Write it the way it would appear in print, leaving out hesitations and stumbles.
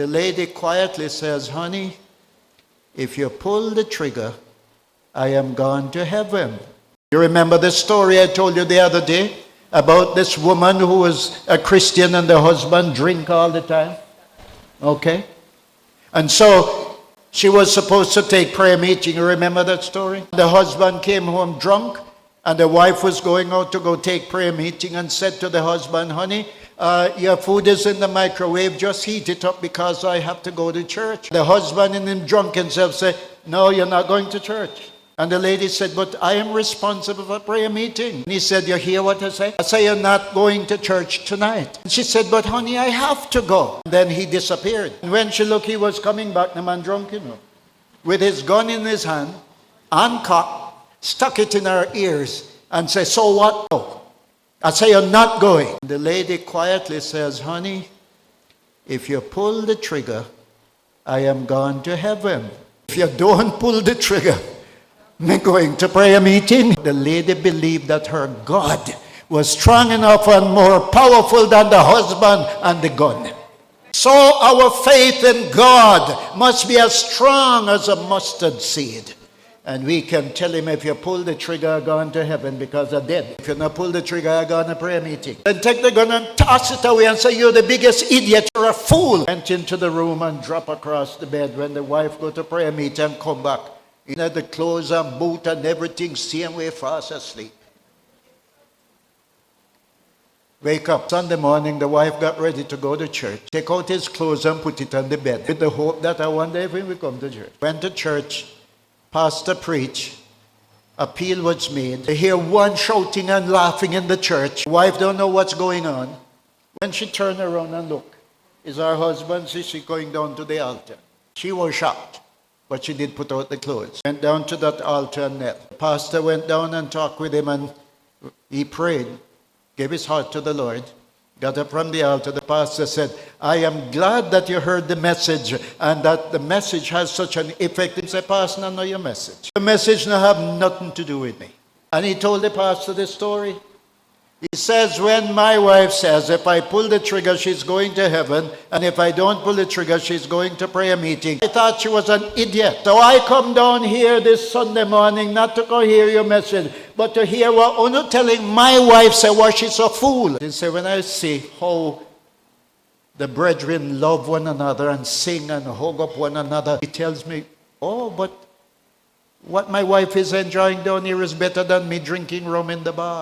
the lady quietly says, honey, if you pull the trigger, I am gone to heaven. You remember the story I told you the other day about this woman who was a Christian and the husband drink all the time? Okay? And so she was supposed to take prayer meeting. You remember that story? The husband came home drunk, and the wife was going out to go take prayer meeting and said to the husband, honey, your food is in the microwave, just heat it up because I have to go to church. The husband in him drunk himself said, no, you're not going to church. And the lady said, but I am responsible for prayer meeting. And he said, you hear what I say? I say, you're not going to church tonight. And she said, but honey, I have to go. And then he disappeared. And when she looked, he was coming back, the man drunk, with his gun in his hand, uncocked, stuck it in her ears, and said, so what? No. I say, you're not going. The lady quietly says, honey, if you pull the trigger, I am gone to heaven. If you don't pull the trigger, I'm going to prayer meeting. The lady believed that her God was strong enough and more powerful than the husband and the gun. So our faith in God must be as strong as a mustard seed. And we can tell him, if you pull the trigger, I'm going to heaven because I'm dead. If you not pull the trigger, I'm going to prayer meeting. Then take the gun and toss it away and say, you're the biggest idiot, you're a fool. Went into the room and drop across the bed. When the wife go to prayer meeting and come back, the clothes and boot and everything, same way, fast asleep. Wake up. Sunday morning, the wife got ready to go to church. Take out his clothes and put it on the bed with the hope that I wonder if he will come to church. Went to church, pastor preached, appeal was made. They hear one shouting and laughing in the church. Wife don't know what's going on. When she turned around and looked, is her husband, she going down to the altar. She was shocked, but she did put out the clothes. Went down to that altar and knelt. The pastor went down and talked with him, and he prayed, gave his heart to the Lord, got up from the altar. The pastor said, I am glad that you heard the message and that the message has such an effect. He said, Pastor, I know your message. The message now have nothing to do with me. And he told the pastor this story. He says, when my wife says, if I pull the trigger, she's going to heaven, and if I don't pull the trigger, she's going to prayer meeting. I thought she was an idiot. So I come down here this Sunday morning, not to go hear your message, but to hear what Uno telling my wife, say, well, she's a fool. He said, when I see how the brethren love one another and sing and hug up one another, he tells me, oh, but what my wife is enjoying down here is better than me drinking rum in the bar.